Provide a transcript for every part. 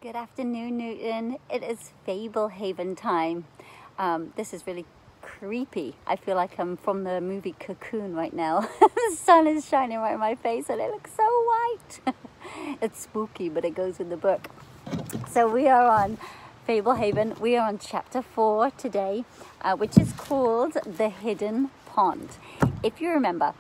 Good afternoon, Newton. It is Fablehaven time. This is really creepy. I feel like I'm from the movie Cocoon right now. The sun is shining right in my face and it looks so white. It's spooky, but it goes with the book. So we are on Fablehaven. We are on chapter 4 today, which is called The Hidden Pond. If you remember,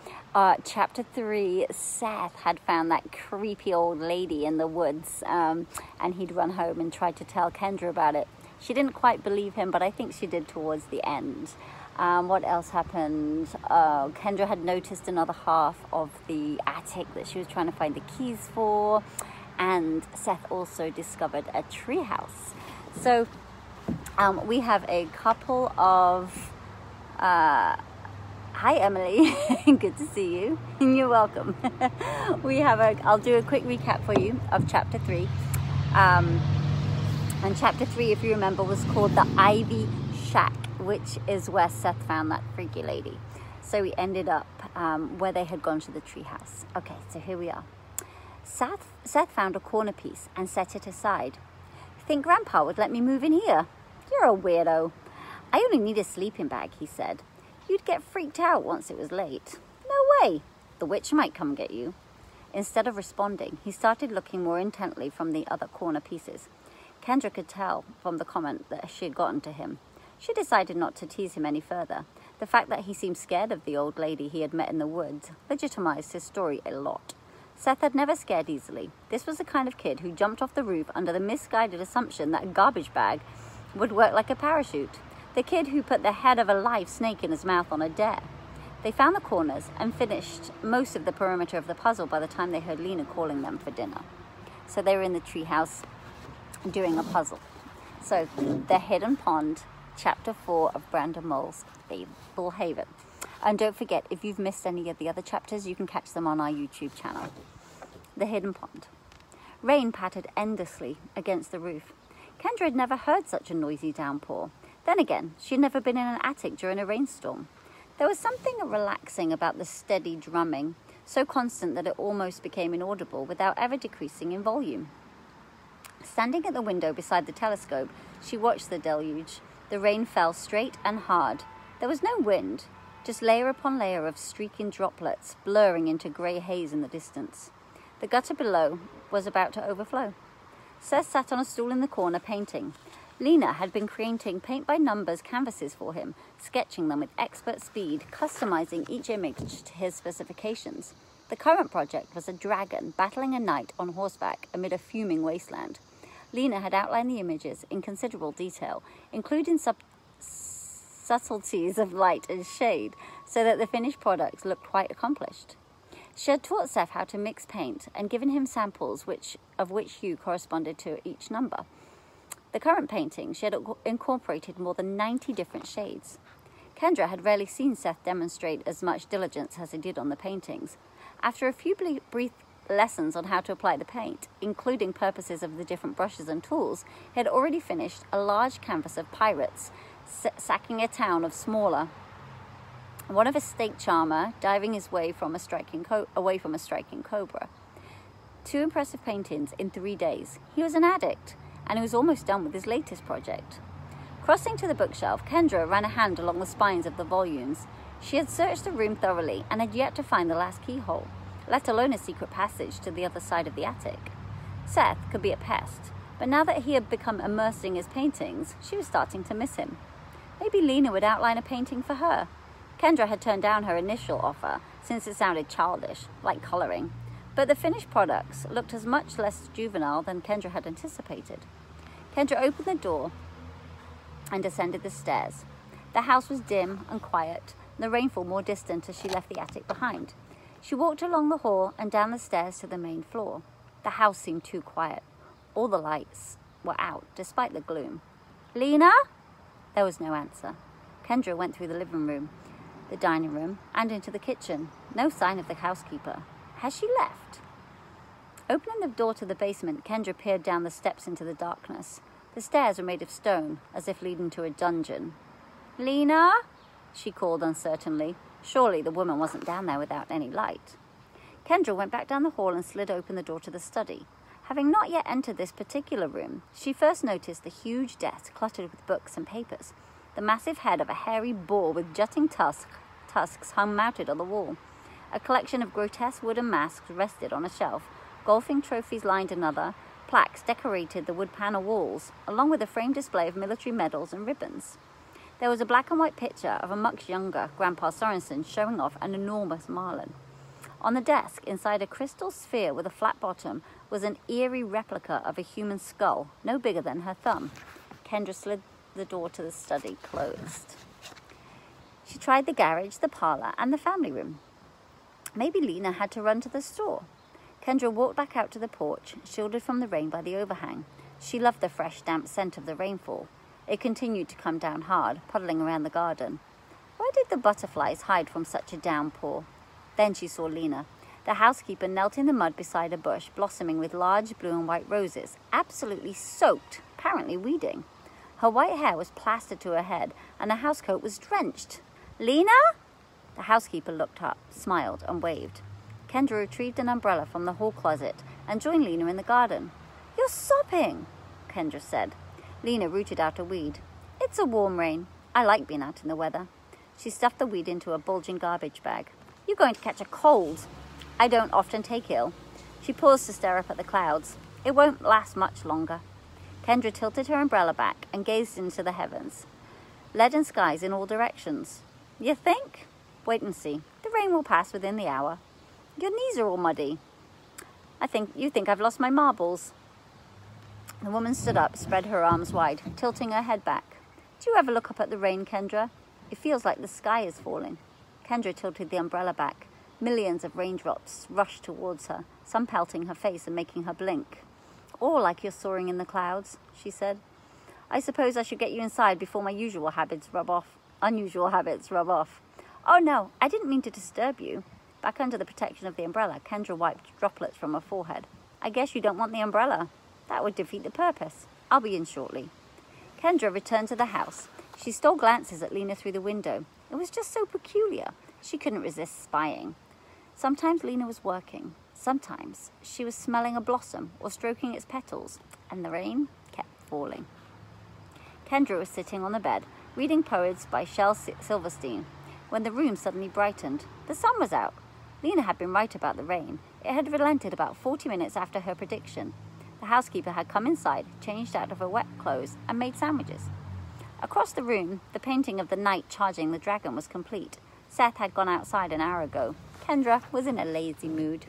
chapter 3, Seth had found that creepy old lady in the woods, and he'd run home and tried to tell Kendra about it. She didn't quite believe him, but I think she did towards the end. What else happened? Kendra had noticed another half of the attic that she was trying to find the keys for, and Seth also discovered a treehouse. So we have a couple of... Hi, Emily. Good to see you. You're welcome. I'll do a quick recap for you of chapter 3. And chapter 3, if you remember, was called The Ivy Shack, which is where Seth found that freaky lady. So we ended up where they had gone to the treehouse. Okay, so here we are. Seth found a corner piece and set it aside. Think Grandpa would let me move in here? You're a weirdo. I only need a sleeping bag, he said. You'd get freaked out once it was late. No way. The witch might come get you. Instead of responding, he started looking more intently from the other corner pieces. Kendra could tell from the comment that she had gotten to him. She decided not to tease him any further. The fact that he seemed scared of the old lady he had met in the woods legitimized his story a lot. Seth had never scared easily. This was the kind of kid who jumped off the roof under the misguided assumption that a garbage bag would work like a parachute. The kid who put the head of a live snake in his mouth on a dare. They found the corners and finished most of the perimeter of the puzzle by the time they heard Lena calling them for dinner. So they were in the treehouse doing a puzzle. So, The Hidden Pond, chapter 4 of Brandon Mull's Fablehaven. And don't forget, if you've missed any of the other chapters, you can catch them on our YouTube channel. The Hidden Pond. Rain pattered endlessly against the roof. Kendra had never heard such a noisy downpour. Then again, she'd never been in an attic during a rainstorm. There was something relaxing about the steady drumming, so constant that it almost became inaudible without ever decreasing in volume. Standing at the window beside the telescope, she watched the deluge. The rain fell straight and hard. There was no wind, just layer upon layer of streaking droplets blurring into grey haze in the distance. The gutter below was about to overflow. Seth sat on a stool in the corner painting. Lena had been creating paint-by-numbers canvases for him, sketching them with expert speed, customizing each image to his specifications. The current project was a dragon battling a knight on horseback amid a fuming wasteland. Lena had outlined the images in considerable detail, including subtleties of light and shade, so that the finished products looked quite accomplished. She had taught Seth how to mix paint and given him samples of which hue corresponded to each number. The current painting, she had incorporated more than 90 different shades. Kendra had rarely seen Seth demonstrate as much diligence as he did on the paintings. After a few brief lessons on how to apply the paint, including purposes of the different brushes and tools, he had already finished a large canvas of pirates, sacking a town of smaller. One of a stake charmer diving his way from away from a striking cobra. 2 impressive paintings in 3 days. He was an addict, and he was almost done with his latest project. Crossing to the bookshelf, Kendra ran a hand along the spines of the volumes. She had searched the room thoroughly and had yet to find the last keyhole, let alone a secret passage to the other side of the attic. Seth could be a pest, but now that he had become immersed in his paintings, she was starting to miss him. Maybe Lena would outline a painting for her. Kendra had turned down her initial offer, since it sounded childish, like colouring. But the finished products looked as much less juvenile than Kendra had anticipated. Kendra opened the door and descended the stairs. The house was dim and quiet, the rainfall more distant as she left the attic behind. She walked along the hall and down the stairs to the main floor. The house seemed too quiet. All the lights were out, despite the gloom. Lena? There was no answer. Kendra went through the living room, the dining room, and into the kitchen. No sign of the housekeeper. Has she left? Opening the door to the basement, Kendra peered down the steps into the darkness. The stairs were made of stone, as if leading to a dungeon. Lena? She called uncertainly. Surely the woman wasn't down there without any light. Kendra went back down the hall and slid open the door to the study. Having not yet entered this particular room, she first noticed the huge desk cluttered with books and papers. The massive head of a hairy boar with jutting tusks hung mounted on the wall. A collection of grotesque wooden masks rested on a shelf. Golfing trophies lined another. Plaques decorated the wood panel walls, along with a framed display of military medals and ribbons. There was a black and white picture of a much younger Grandpa Sorensen showing off an enormous marlin. On the desk, inside a crystal sphere with a flat bottom, was an eerie replica of a human skull, no bigger than her thumb. Kendra slid the door to the study closed. She tried the garage, the parlor, and the family room. Maybe Lena had to run to the store. Kendra walked back out to the porch, shielded from the rain by the overhang. She loved the fresh, damp scent of the rainfall. It continued to come down hard, puddling around the garden. Where did the butterflies hide from such a downpour? Then she saw Lena. The housekeeper knelt in the mud beside a bush, blossoming with large blue and white roses, absolutely soaked, apparently weeding. Her white hair was plastered to her head, and the housecoat was drenched. "Lena?" The housekeeper looked up, smiled, and waved. Kendra retrieved an umbrella from the hall closet and joined Lena in the garden. "You're sopping," Kendra said. Lena rooted out a weed. "It's a warm rain. I like being out in the weather." She stuffed the weed into a bulging garbage bag. "You're going to catch a cold." "I don't often take ill." She paused to stare up at the clouds. "It won't last much longer." Kendra tilted her umbrella back and gazed into the heavens. Leaden skies in all directions. "You think?" "Wait and see. The rain will pass within the hour." "Your knees are all muddy." You think I've lost my marbles." The woman stood up, spread her arms wide, tilting her head back. "Do you ever look up at the rain, Kendra? It feels like the sky is falling." Kendra tilted the umbrella back. Millions of raindrops rushed towards her, some pelting her face and making her blink. "Or like you're soaring in the clouds," she said. "I suppose I should get you inside before my unusual habits rub off." "Oh no, I didn't mean to disturb you." Back under the protection of the umbrella, Kendra wiped droplets from her forehead. "I guess you don't want the umbrella." "That would defeat the purpose. I'll be in shortly." Kendra returned to the house. She stole glances at Lena through the window. It was just so peculiar. She couldn't resist spying. Sometimes Lena was working. Sometimes she was smelling a blossom or stroking its petals, and the rain kept falling. Kendra was sitting on the bed, reading poems by Shel Silverstein, when the room suddenly brightened. The sun was out. Lena had been right about the rain. It had relented about 40 minutes after her prediction. The housekeeper had come inside, changed out of her wet clothes, and made sandwiches. Across the room, the painting of the knight charging the dragon was complete. Seth had gone outside an hour ago. Kendra was in a lazy mood.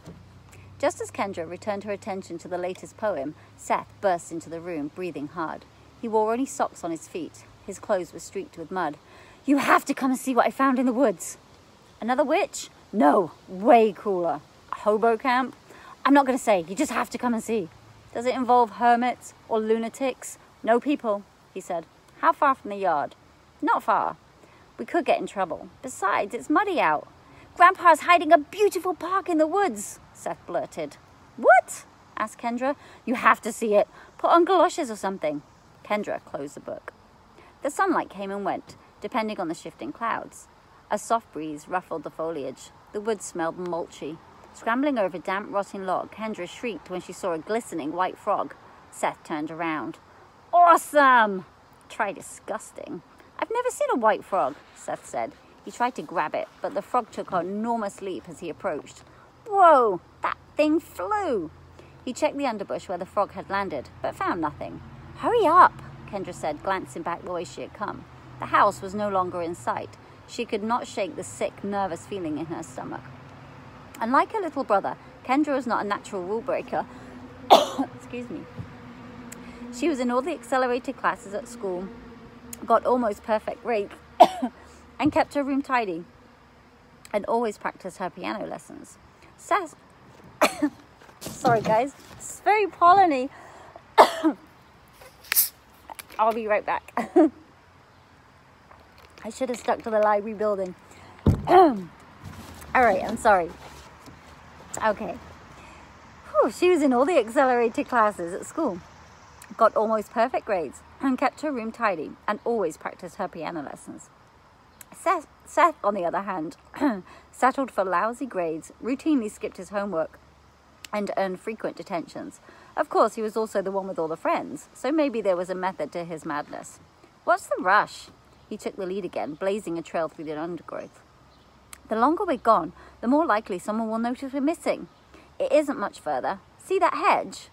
Just as Kendra returned her attention to the latest poem, Seth burst into the room, breathing hard. He wore only socks on his feet. His clothes were streaked with mud. "You have to come and see what I found in the woods." "Another witch?" "No, way cooler." "A hobo camp?" "I'm not going to say. You just have to come and see." "Does it involve hermits or lunatics?" "No people," he said. "How far from the yard?" "Not far." "We could get in trouble. Besides, it's muddy out." "Grandpa's hiding a beautiful park in the woods," Seth blurted. "What?" asked Kendra. "You have to see it. Put on galoshes or something." Kendra closed the book. The sunlight came and went, depending on the shifting clouds. A soft breeze ruffled the foliage. The woods smelled mulchy. Scrambling over a damp, rotting log, Kendra shrieked when she saw a glistening white frog. Seth turned around. "Awesome!" "Try disgusting." "I've never seen a white frog," Seth said. He tried to grab it, but the frog took an enormous leap as he approached. "Whoa, that thing flew!" He checked the underbush where the frog had landed, but found nothing. "Hurry up," Kendra said, glancing back the way she had come. The house was no longer in sight. She could not shake the sick, nervous feeling in her stomach. Unlike her little brother, Kendra was not a natural rule breaker. Excuse me. She was in all the accelerated classes at school, got almost perfect grades, and kept her room tidy, and always practiced her piano lessons. Seth, sorry guys, it's very polleny. I'll be right back. I should have stuck to the library building. All right, I'm sorry. Okay. Whew, she was in all the accelerated classes at school, got almost perfect grades, and kept her room tidy, and always practiced her piano lessons. Seth, on the other hand, settled for lousy grades, routinely skipped his homework, and earned frequent detentions. Of course, he was also the one with all the friends, so maybe there was a method to his madness. What's the rush? He took the lead again, blazing a trail through the undergrowth. The longer we're gone, the more likely someone will notice we're missing. It isn't much further. See that hedge?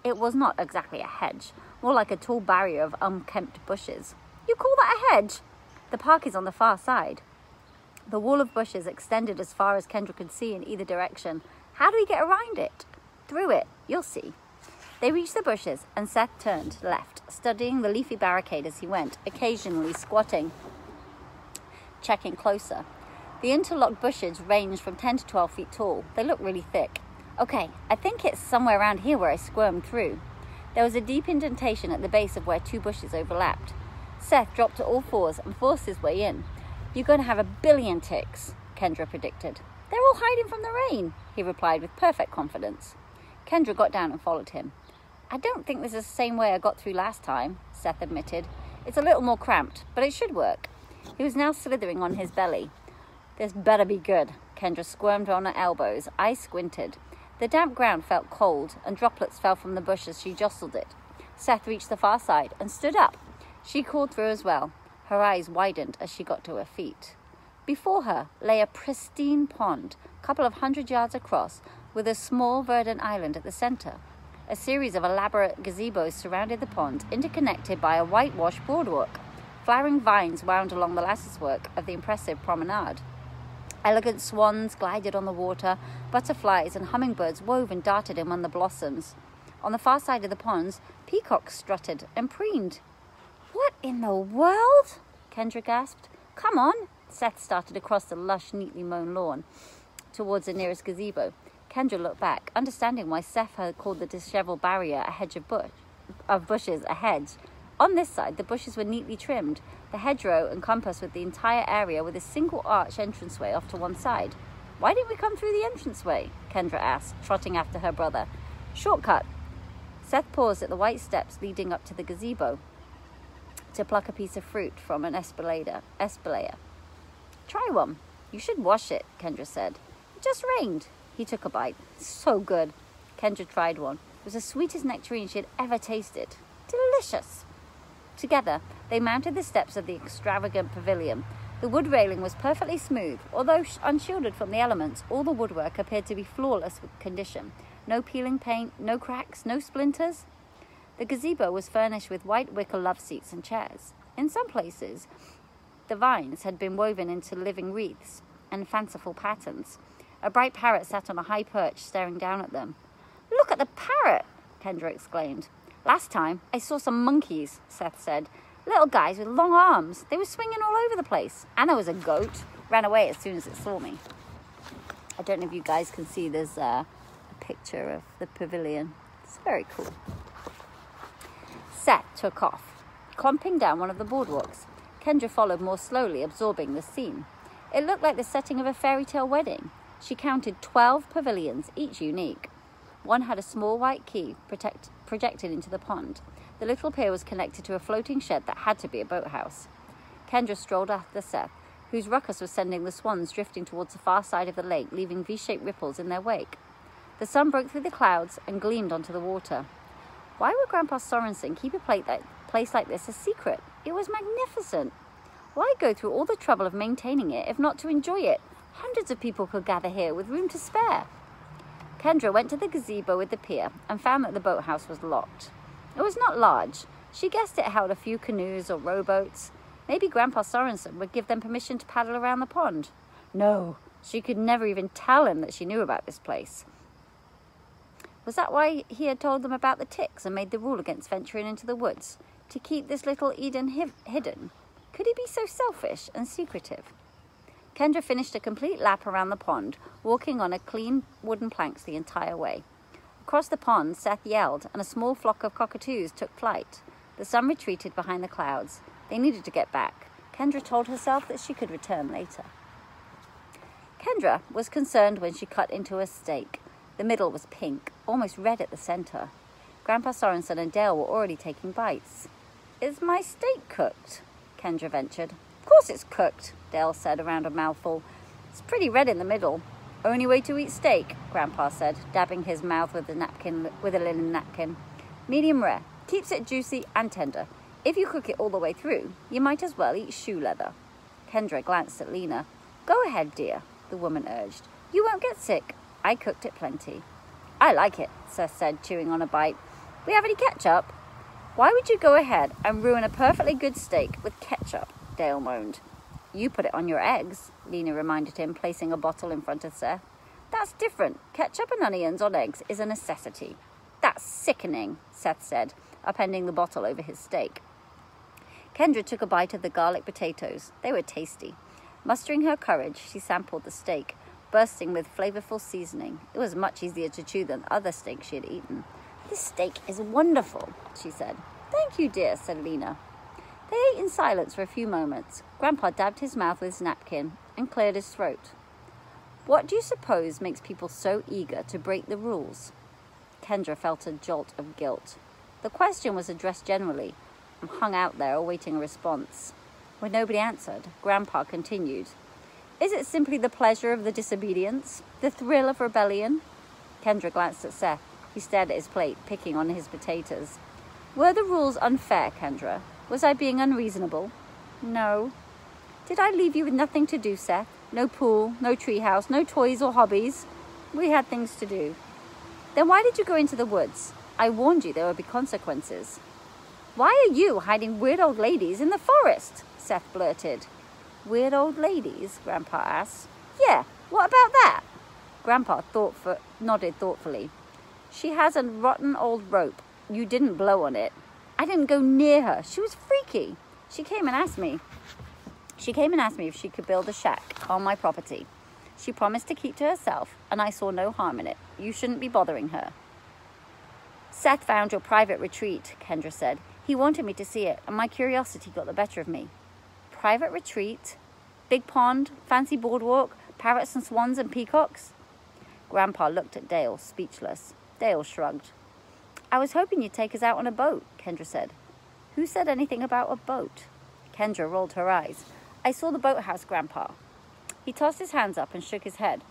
It was not exactly a hedge, more like a tall barrier of unkempt bushes. You call that a hedge? The park is on the far side. The wall of bushes extended as far as Kendra could see in either direction. How do we get around it? Through it, you'll see. They reached the bushes, and Seth turned left, studying the leafy barricade as he went, occasionally squatting, checking closer. The interlocked bushes ranged from 10 to 12 feet tall. They looked really thick. Okay, I think it's somewhere around here where I squirmed through. There was a deep indentation at the base of where two bushes overlapped. Seth dropped to all fours and forced his way in. You're going to have a billion ticks, Kendra predicted. They're all hiding from the rain, he replied with perfect confidence. Kendra got down and followed him. I don't think this is the same way I got through last time, Seth admitted. It's a little more cramped, but it should work. He was now slithering on his belly. This better be good. Kendra squirmed on her elbows, eyes squinted. The damp ground felt cold, and droplets fell from the bush as she jostled it. Seth reached the far side and stood up. She crawled through as well. Her eyes widened as she got to her feet. Before her lay a pristine pond, a couple of 100 yards across, with a small verdant island at the center. A series of elaborate gazebos surrounded the pond, interconnected by a whitewashed boardwalk. Flowering vines wound along the latticework of the impressive promenade. Elegant swans glided on the water, butterflies and hummingbirds wove and darted among the blossoms. On the far side of the ponds, peacocks strutted and preened. What in the world? Kendra gasped. Come on. Seth started across the lush, neatly mown lawn towards the nearest gazebo. Kendra looked back, understanding why Seth had called the disheveled barrier a hedge of bushes a hedge. On this side, the bushes were neatly trimmed, the hedgerow encompassed with the entire area with a single arch entranceway off to one side. Why didn't we come through the entranceway? Kendra asked, trotting after her brother. Shortcut. Seth paused at the white steps leading up to the gazebo to pluck a piece of fruit from an espalier. Try one. You should wash it, Kendra said. It just rained. He took a bite. So good. Kendra tried one. It was the sweetest nectarine she had ever tasted. Delicious. Together, they mounted the steps of the extravagant pavilion. The wood railing was perfectly smooth. Although unshielded from the elements, all the woodwork appeared to be flawless condition. No peeling paint, no cracks, no splinters. The gazebo was furnished with white wicker love seats and chairs. In some places, the vines had been woven into living wreaths and fanciful patterns. A bright parrot sat on a high perch, staring down at them. Look at the parrot, Kendra exclaimed. Last time, I saw some monkeys, Seth said. Little guys with long arms. They were swinging all over the place. And there was a goat. Ran away as soon as it saw me. I don't know if you guys can see, there's a picture of the pavilion. It's very cool. Seth took off, clomping down one of the boardwalks. Kendra followed more slowly, absorbing the scene. It looked like the setting of a fairy tale wedding. She counted 12 pavilions, each unique. One had a small white key projected into the pond. The little pier was connected to a floating shed that had to be a boathouse. Kendra strolled after Seth, whose ruckus was sending the swans drifting towards the far side of the lake, leaving V-shaped ripples in their wake. The sun broke through the clouds and gleamed onto the water. Why would Grandpa Sorensen keep a place like this a secret? It was magnificent. Why go through all the trouble of maintaining it if not to enjoy it? Hundreds of people could gather here with room to spare. Kendra went to the gazebo with the pier and found that the boathouse was locked. It was not large. She guessed it held a few canoes or rowboats. Maybe Grandpa Sorensen would give them permission to paddle around the pond. No, she could never even tell him that she knew about this place. Was that why he had told them about the ticks and made the rule against venturing into the woods? To keep this little Eden hidden? Could he be so selfish and secretive? Kendra finished a complete lap around the pond, walking on a clean wooden planks the entire way. Across the pond, Seth yelled, and a small flock of cockatoos took flight. The sun retreated behind the clouds. They needed to get back. Kendra told herself that she could return later. Kendra was concerned when she cut into a steak. The middle was pink, almost red at the center. Grandpa Sorensen and Dale were already taking bites. Is my steak cooked? Kendra ventured. Of course it's cooked, Dale said around a mouthful. It's pretty red in the middle. Only way to eat steak, Grandpa said, dabbing his mouth with a linen napkin. Medium rare. Keeps it juicy and tender. If you cook it all the way through, you might as well eat shoe leather. Kendra glanced at Lena. Go ahead, dear, the woman urged. You won't get sick. I cooked it plenty. I like it, Seth said, chewing on a bite. We have any ketchup? Why would you go ahead and ruin a perfectly good steak with ketchup? Dale moaned. You put it on your eggs, Lena reminded him, placing a bottle in front of Seth. That's different. Ketchup and onions on eggs is a necessity. That's sickening, Seth said, upending the bottle over his steak. Kendra took a bite of the garlic potatoes. They were tasty. Mustering her courage, she sampled the steak, bursting with flavorful seasoning. It was much easier to chew than other steaks she had eaten. This steak is wonderful, she said. Thank you, dear, said Lena. They ate in silence for a few moments. Grandpa dabbed his mouth with his napkin and cleared his throat. What do you suppose makes people so eager to break the rules? Kendra felt a jolt of guilt. The question was addressed generally and hung out there awaiting a response. When nobody answered, Grandpa continued. Is it simply the pleasure of the disobedience? The thrill of rebellion? Kendra glanced at Seth. He stared at his plate, picking on his potatoes. Were the rules unfair, Kendra? Was I being unreasonable? No. Did I leave you with nothing to do, Seth? No pool, no treehouse, no toys or hobbies? We had things to do. Then why did you go into the woods? I warned you there would be consequences. Why are you hiding weird old ladies in the forest? Seth blurted. Weird old ladies? Grandpa asked. Yeah, what about that? Grandpa nodded thoughtfully. She has a rotten old rope. You didn't blow on it. I didn't go near her. She was freaky. She came and asked me if she could build a shack on my property. She promised to keep to herself, and I saw no harm in it. You shouldn't be bothering her. Seth found your private retreat, Kendra said. He wanted me to see it, and my curiosity got the better of me. Private retreat? Big pond? Fancy boardwalk? Parrots and swans and peacocks? Grandpa looked at Dale, speechless. Dale shrugged. I was hoping you'd take us out on a boat, Kendra said. Who said anything about a boat? Kendra rolled her eyes. I saw the boathouse, Grandpa. He tossed his hands up and shook his head.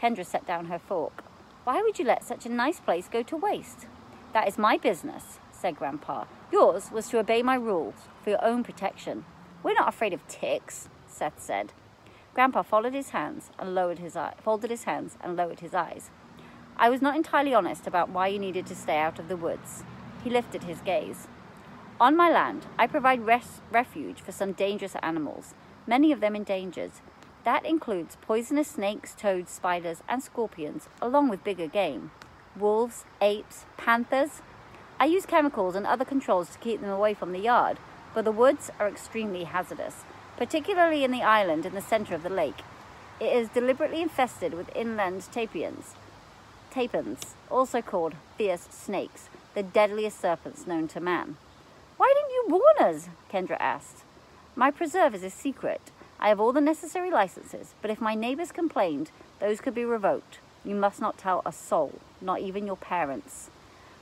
Kendra set down her fork. Why would you let such a nice place go to waste? That is my business, said Grandpa. Yours was to obey my rules for your own protection. We're not afraid of ticks, Seth said. Grandpa folded his hands and lowered his eyes. I was not entirely honest about why you needed to stay out of the woods. He lifted his gaze. On my land, I provide refuge for some dangerous animals, many of them endangered. That includes poisonous snakes, toads, spiders, and scorpions, along with bigger game. Wolves, apes, panthers. I use chemicals and other controls to keep them away from the yard, but the woods are extremely hazardous, particularly in the island in the center of the lake. It is deliberately infested with inland tapirns, also called fierce snakes, the deadliest serpents known to man. Why didn't you warn us? Kendra asked. My preserve is a secret. I have all the necessary licenses, but if my neighbors complained, those could be revoked. You must not tell a soul, not even your parents.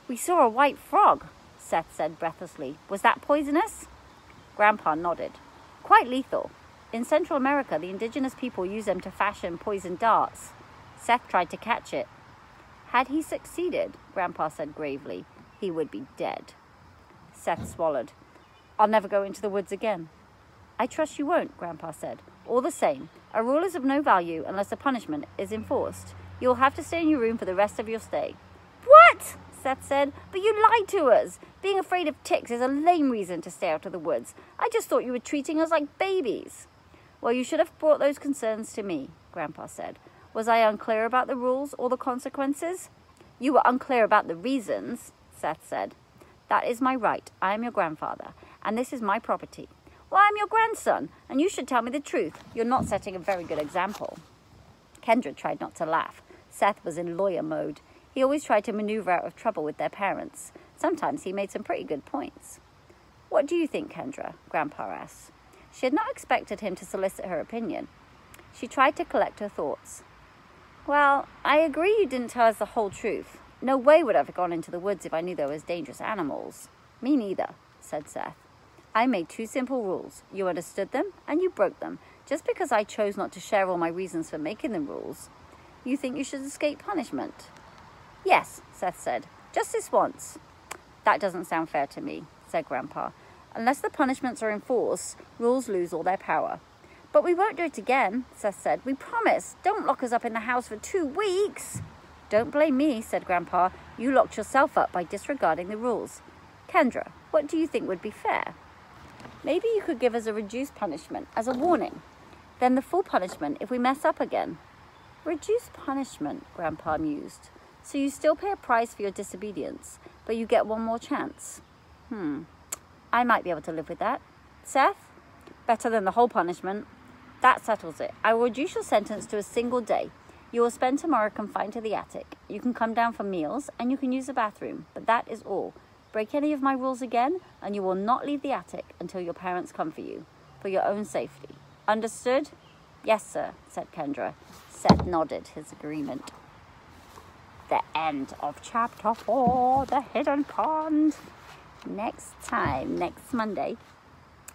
We saw a white frog, Seth said breathlessly. Was that poisonous? Grandpa nodded. Quite lethal. In Central America, the indigenous people use them to fashion poison darts. Seth tried to catch it. Had he succeeded, Grandpa said gravely, he would be dead. Seth swallowed. I'll never go into the woods again. I trust you won't, Grandpa said. All the same, a rule is of no value unless a punishment is enforced. You'll have to stay in your room for the rest of your stay. What? Seth said. But you lied to us. Being afraid of ticks is a lame reason to stay out of the woods. I just thought you were treating us like babies. Well, you should have brought those concerns to me, Grandpa said. Was I unclear about the rules or the consequences? You were unclear about the reasons, Seth said. That is my right. I am your grandfather, and this is my property. Well, I'm your grandson, and you should tell me the truth. You're not setting a very good example. Kendra tried not to laugh. Seth was in lawyer mode. He always tried to maneuver out of trouble with their parents. Sometimes he made some pretty good points. What do you think, Kendra? Grandpa asked. She had not expected him to solicit her opinion. She tried to collect her thoughts. Well, I agree you didn't tell us the whole truth. No way would I have gone into the woods if I knew there was dangerous animals. Me neither, said Seth. I made two simple rules. You understood them, and you broke them, just because I chose not to share all my reasons for making the rules. You think you should escape punishment? Yes, Seth said. Just this once. That doesn't sound fair to me, said Grandpa. Unless the punishments are enforced, rules lose all their power. But we won't do it again, Seth said. We promise. Don't lock us up in the house for 2 weeks. Don't blame me, said Grandpa. You locked yourself up by disregarding the rules. Kendra, what do you think would be fair? Maybe you could give us a reduced punishment as a warning. Then the full punishment if we mess up again. Reduced punishment, Grandpa mused. So you still pay a price for your disobedience, but you get one more chance. I might be able to live with that. Seth? Better than the whole punishment. That settles it. I will reduce your sentence to a single day. You will spend tomorrow confined to the attic. You can come down for meals and you can use the bathroom, but that is all. Break any of my rules again and you will not leave the attic until your parents come for you, for your own safety. Understood? Yes, sir, said Kendra. Seth nodded his agreement. The end of chapter 4, The Hidden Pond. Next time, next Monday,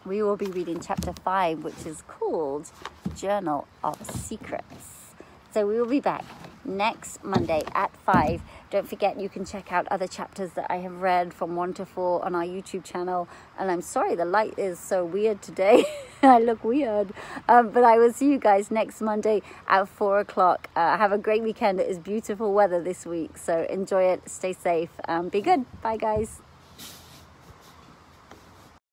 we will be reading chapter 5, which is called Journal of Secrets. So we will be back next Monday at 5. Don't forget you can check out other chapters that I have read from 1 to 4 on our YouTube channel. And I'm sorry the light is so weird today. I look weird. But I will see you guys next Monday at 4 o'clock. Have a great weekend. It is beautiful weather this week. So enjoy it. Stay safe. Be good. Bye, guys.